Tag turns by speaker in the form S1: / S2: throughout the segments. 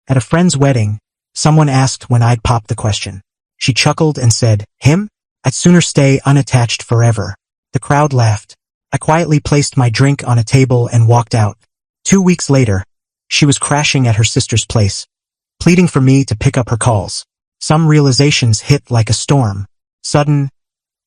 S1: At a friend's wedding, someone asked when I'd pop the question. She chuckled and said, "Him? I'd sooner stay unattached forever." The crowd laughed. I quietly placed my drink on a table and walked out. 2 weeks later, she was crashing at her sister's place, pleading for me to pick up her calls. Some realizations hit like a storm. Sudden,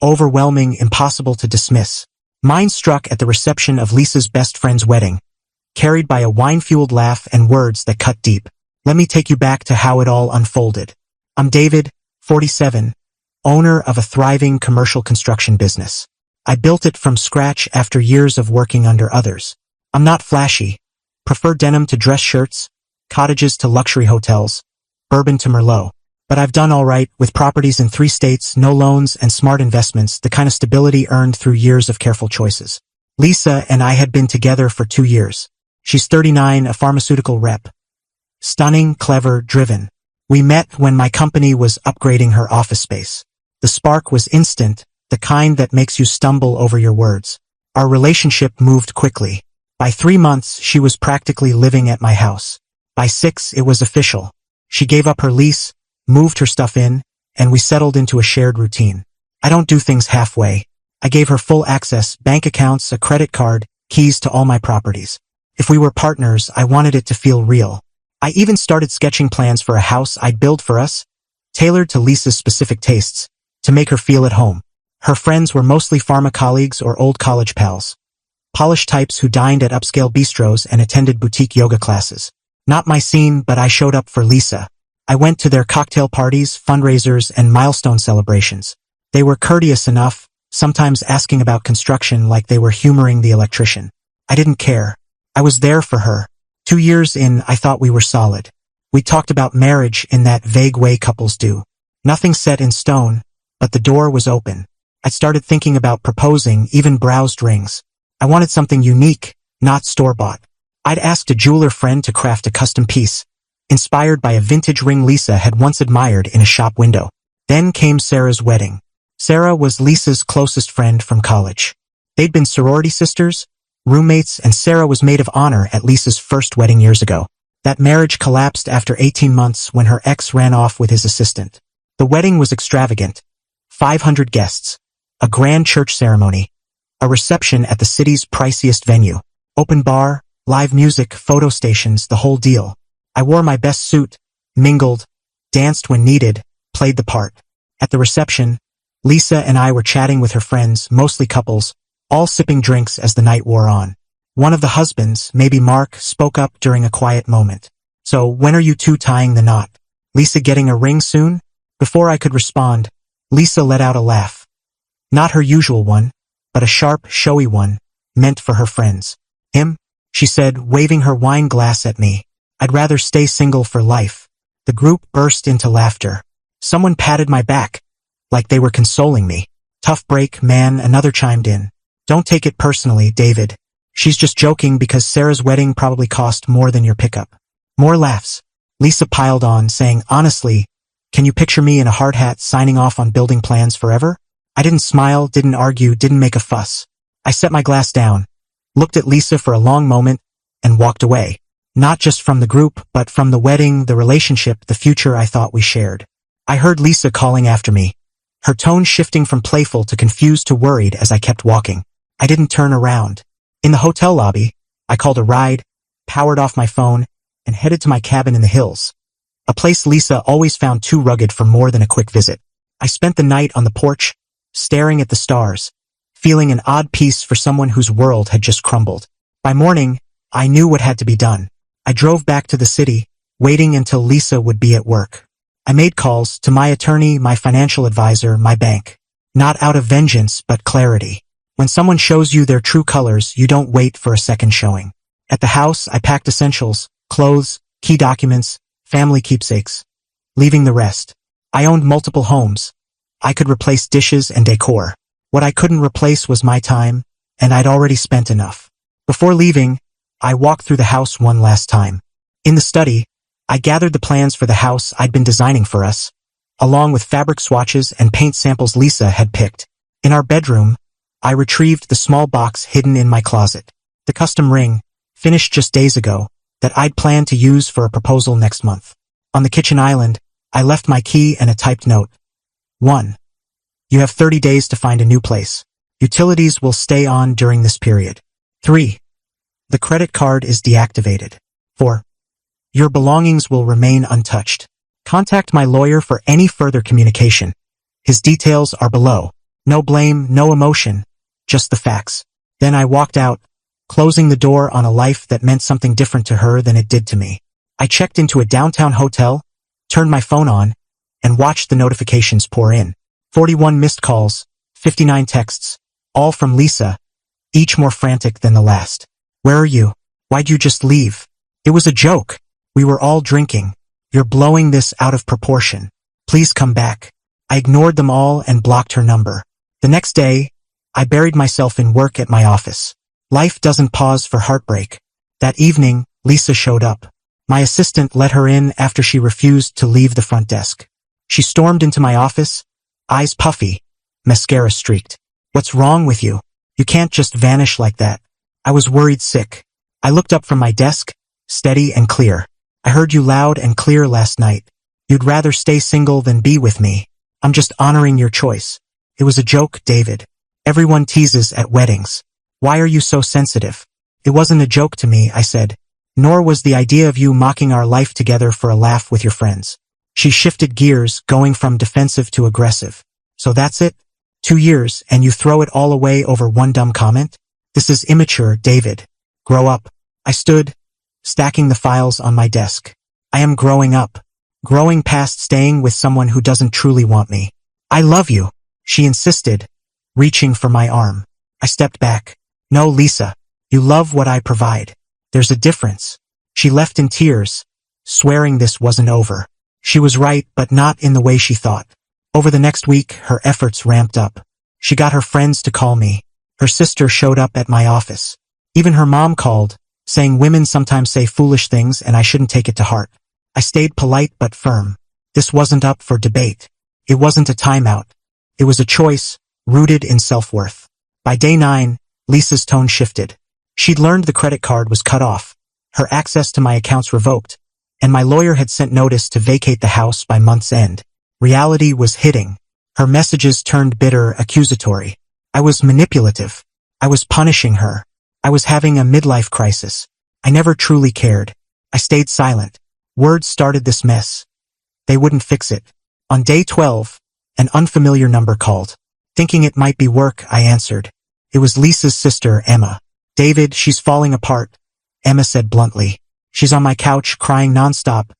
S1: overwhelming, impossible to dismiss. Mine struck at the reception of Lisa's best friend's wedding, carried by a wine-fueled laugh and words that cut deep. Let me take you back to how it all unfolded. I'm David, 47, owner of a thriving commercial construction business. I built it from scratch after years of working under others. I'm not flashy. Prefer denim to dress shirts, cottages to luxury hotels, bourbon to Merlot. But I've done all right with properties in 3 states, no loans, and smart investments, the kind of stability earned through years of careful choices. Lisa and I had been together for 2 years. She's 39, a pharmaceutical rep. Stunning, clever, driven. We met when my company was upgrading her office space. The spark was instant, the kind that makes you stumble over your words. Our relationship moved quickly. By 3 months, she was practically living at my house. By 6, it was official. She gave up her lease, moved her stuff in, and we settled into a shared routine. I don't do things halfway. I gave her full access, bank accounts, a credit card, keys to all my properties. If we were partners, I wanted it to feel real. I even started sketching plans for a house I'd build for us, tailored to Lisa's specific tastes, to make her feel at home. Her friends were mostly pharma colleagues or old college pals. Polished types who dined at upscale bistros and attended boutique yoga classes. Not my scene, but I showed up for Lisa. I went to their cocktail parties, fundraisers, and milestone celebrations. They were courteous enough, sometimes asking about construction like they were humoring the electrician. I didn't care. I was there for her. 2 years in, I thought we were solid. We talked about marriage in that vague way couples do. Nothing set in stone, but the door was open. I started thinking about proposing, even browsed rings. I wanted something unique, not store-bought. I'd asked a jeweler friend to craft a custom piece, inspired by a vintage ring Lisa had once admired in a shop window. Then came Sarah's wedding. Sarah was Lisa's closest friend from college. They'd been sorority sisters, roommates, and Sarah was maid of honor at Lisa's first wedding years ago. That marriage collapsed after 18 months when her ex ran off with his assistant. The wedding was extravagant. 500 guests, a grand church ceremony, a reception at the city's priciest venue, open bar, live music, photo stations, the whole deal. I wore my best suit, mingled, danced when needed, played the part. At the reception, Lisa and I were chatting with her friends, mostly couples, all sipping drinks as the night wore on. One of the husbands, maybe Mark, spoke up during a quiet moment. "So, when are you two tying the knot? Lisa getting a ring soon?" Before I could respond, Lisa let out a laugh. Not her usual one, but a sharp, showy one, meant for her friends. "Him?" she said, waving her wine glass at me. "I'd rather stay single for life." The group burst into laughter. Someone patted my back, like they were consoling me. "Tough break, man," another chimed in. "Don't take it personally, David. She's just joking because Sarah's wedding probably cost more than your pickup." More laughs. Lisa piled on, saying, "Honestly, can you picture me in a hard hat signing off on building plans forever?" I didn't smile, didn't argue, didn't make a fuss. I set my glass down, looked at Lisa for a long moment, and walked away. Not just from the group, but from the wedding, the relationship, the future I thought we shared. I heard Lisa calling after me, her tone shifting from playful to confused to worried as I kept walking. I didn't turn around. In the hotel lobby, I called a ride, powered off my phone, and headed to my cabin in the hills. A place Lisa always found too rugged for more than a quick visit. I spent the night on the porch, staring at the stars, feeling an odd peace for someone whose world had just crumbled. By morning, I knew what had to be done. I drove back to the city, waiting until Lisa would be at work. I made calls to my attorney, my financial advisor, my bank. Not out of vengeance, but clarity. When someone shows you their true colors, you don't wait for a second showing. At the house, I packed essentials, clothes, key documents, family keepsakes, leaving the rest. I owned multiple homes. I could replace dishes and decor. What I couldn't replace was my time, and I'd already spent enough. Before leaving, I walked through the house one last time. In the study, I gathered the plans for the house I'd been designing for us, along with fabric swatches and paint samples Lisa had picked. In our bedroom, I retrieved the small box hidden in my closet. The custom ring, finished just days ago, that I'd planned to use for a proposal next month. On the kitchen island, I left my key and a typed note. 1. You have 30 days to find a new place. Utilities will stay on during this period. 3. The credit card is deactivated. 4. Your belongings will remain untouched. Contact my lawyer for any further communication. His details are below. No blame, no emotion, just the facts. Then I walked out, closing the door on a life that meant something different to her than it did to me. I checked into a downtown hotel, turned my phone on, and watched the notifications pour in. 41 missed calls, 59 texts, all from Lisa, each more frantic than the last. Where are you? Why'd you just leave? It was a joke. We were all drinking. You're blowing this out of proportion. Please come back. I ignored them all and blocked her number. The next day, I buried myself in work at my office. Life doesn't pause for heartbreak. That evening, Lisa showed up. My assistant let her in after she refused to leave the front desk. She stormed into my office, eyes puffy, mascara streaked. What's wrong with you? You can't just vanish like that. I was worried sick. I looked up from my desk, steady and clear. I heard you loud and clear last night. You'd rather stay single than be with me. I'm just honoring your choice. It was a joke, David. Everyone teases at weddings. Why are you so sensitive? It wasn't a joke to me, I said. Nor was the idea of you mocking our life together for a laugh with your friends. She shifted gears, going from defensive to aggressive. So that's it? 2 years, and you throw it all away over one dumb comment? This is immature, David. Grow up. I stood, stacking the files on my desk. I am growing up. Growing past staying with someone who doesn't truly want me. I love you, she insisted, reaching for my arm. I stepped back. No, Lisa. You love what I provide. There's a difference. She left in tears, swearing this wasn't over. She was right, but not in the way she thought. Over the next week, her efforts ramped up. She got her friends to call me. Her sister showed up at my office. Even her mom called, saying women sometimes say foolish things and I shouldn't take it to heart. I stayed polite but firm. This wasn't up for debate. It wasn't a timeout. It was a choice, rooted in self-worth. By day 9, Lisa's tone shifted. She'd learned the credit card was cut off, her access to my accounts revoked, and my lawyer had sent notice to vacate the house by month's end. Reality was hitting. Her messages turned bitter, accusatory. I was manipulative. I was punishing her. I was having a midlife crisis. I never truly cared. I stayed silent. Words started this mess. They wouldn't fix it. On day 12, an unfamiliar number called. Thinking it might be work, I answered. It was Lisa's sister, Emma. David, she's falling apart, Emma said bluntly. She's on my couch, crying nonstop,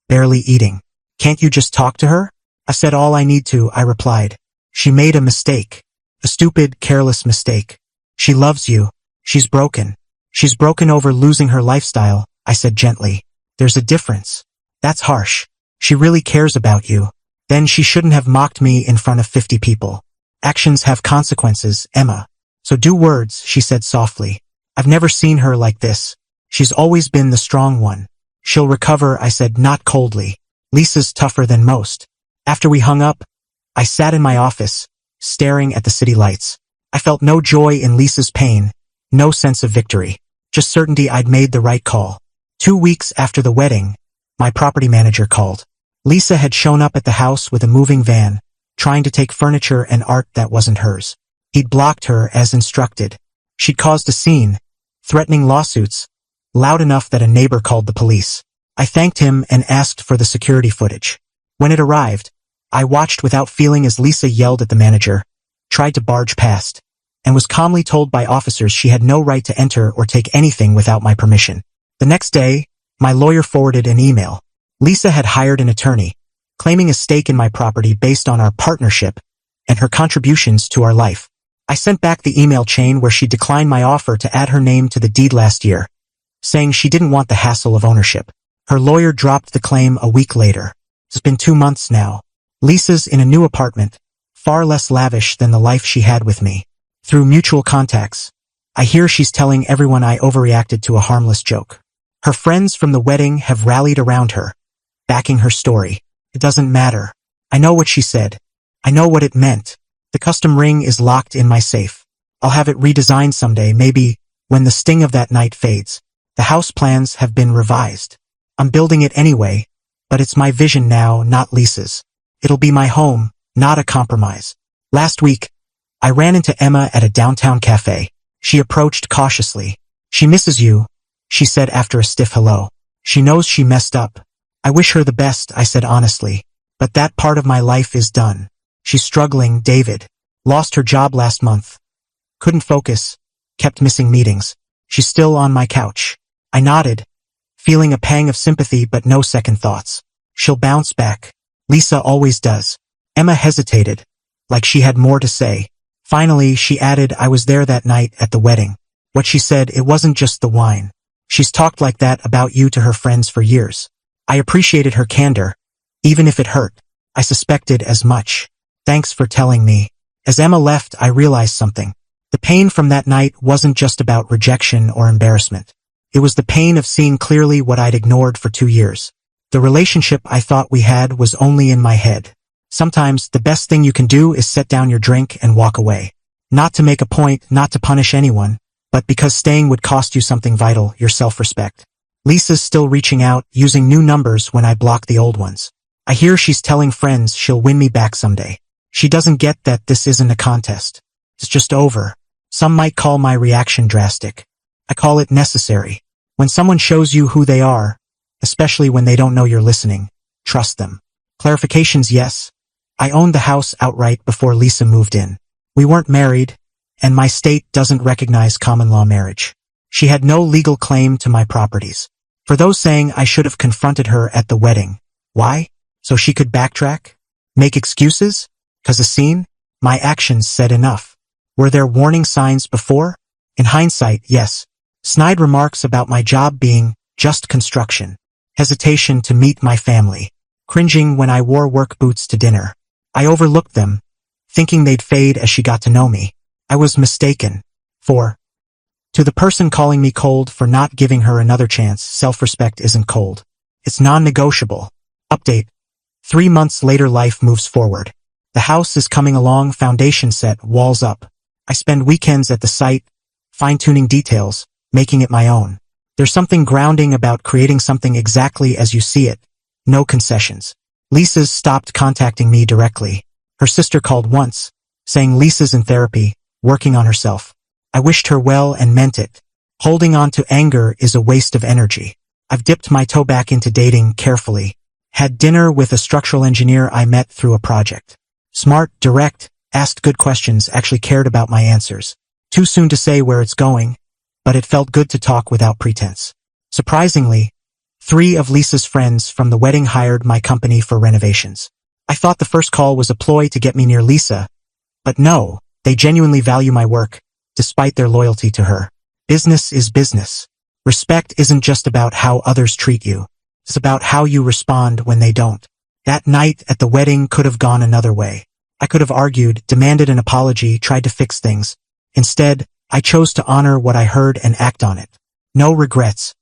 S1: barely eating. Can't you just talk to her? I said all I need to, I replied. She made a mistake. A stupid, careless mistake. She loves you. She's broken. She's broken over losing her lifestyle, I said gently. There's a difference. That's harsh. She really cares about you. Then she shouldn't have mocked me in front of 50 people. Actions have consequences, Emma. So do words, she said softly. I've never seen her like this. She's always been the strong one. She'll recover, I said, not coldly. Lisa's tougher than most. After we hung up, I sat in my office, staring at the city lights. I felt no joy in Lisa's pain, no sense of victory, just certainty I'd made the right call. 2 weeks after the wedding, my property manager called. Lisa had shown up at the house with a moving van, trying to take furniture and art that wasn't hers. He'd blocked her as instructed. She'd caused a scene, threatening lawsuits, loud enough that a neighbor called the police. I thanked him and asked for the security footage. When it arrived, I watched without feeling as Lisa yelled at the manager, tried to barge past, and was calmly told by officers she had no right to enter or take anything without my permission. The next day, my lawyer forwarded an email. Lisa had hired an attorney, claiming a stake in my property based on our partnership and her contributions to our life. I sent back the email chain where she declined my offer to add her name to the deed last year, saying she didn't want the hassle of ownership. Her lawyer dropped the claim a week later. It's been 2 months now. Lisa's in a new apartment, far less lavish than the life she had with me. Through mutual contacts, I hear she's telling everyone I overreacted to a harmless joke. Her friends from the wedding have rallied around her, backing her story. It doesn't matter. I know what she said. I know what it meant. The custom ring is locked in my safe. I'll have it redesigned someday, maybe when the sting of that night fades. The house plans have been revised. I'm building it anyway, but it's my vision now, not Lisa's. It'll be my home, not a compromise. Last week, I ran into Emma at a downtown cafe. She approached cautiously. She misses you, she said after a stiff hello. She knows she messed up. I wish her the best, I said honestly. But that part of my life is done. She's struggling, David. Lost her job last month. Couldn't focus. Kept missing meetings. She's still on my couch. I nodded, feeling a pang of sympathy but no second thoughts. She'll bounce back. Lisa always does. Emma hesitated, like she had more to say. Finally, she added, I was there that night at the wedding. What she said, it wasn't just the wine. She's talked like that about you to her friends for years. I appreciated her candor, even if it hurt. I suspected as much. Thanks for telling me. As Emma left, I realized something. The pain from that night wasn't just about rejection or embarrassment. It was the pain of seeing clearly what I'd ignored for 2 years. The relationship I thought we had was only in my head. Sometimes the best thing you can do is set down your drink and walk away. Not to make a point, not to punish anyone, but because staying would cost you something vital, your self-respect. Lisa's still reaching out, using new numbers when I block the old ones. I hear she's telling friends she'll win me back someday. She doesn't get that this isn't a contest. It's just over. Some might call my reaction drastic. I call it necessary. When someone shows you who they are, especially when they don't know you're listening, trust them. Clarifications, yes. I owned the house outright before Lisa moved in. We weren't married, and my state doesn't recognize common law marriage. She had no legal claim to my properties. For those saying I should have confronted her at the wedding. Why? So she could backtrack? Make excuses? 'Cause a scene? My actions said enough. Were there warning signs before? In hindsight, yes. Snide remarks about my job being just construction. Hesitation to meet my family. Cringing when I wore work boots to dinner. I overlooked them, thinking they'd fade as she got to know me. I was mistaken. To the person calling me cold for not giving her another chance, self-respect isn't cold. It's non-negotiable. Update. 3 months later, life moves forward. The house is coming along, foundation set, walls up. I spend weekends at the site, fine-tuning details, making it my own. There's something grounding about creating something exactly as you see it. No concessions. Lisa's stopped contacting me directly. Her sister called once, saying Lisa's in therapy, working on herself. I wished her well and meant it. Holding on to anger is a waste of energy. I've dipped my toe back into dating carefully. Had dinner with a structural engineer I met through a project. Smart, direct, asked good questions, actually cared about my answers. Too soon to say where it's going, but it felt good to talk without pretense. Surprisingly, 3 of Lisa's friends from the wedding hired my company for renovations. I thought the first call was a ploy to get me near Lisa, but no, they genuinely value my work, despite their loyalty to her. Business is business. Respect isn't just about how others treat you. It's about how you respond when they don't. That night at the wedding could have gone another way. I could have argued, demanded an apology, tried to fix things. Instead, I chose to honor what I heard and act on it. No regrets.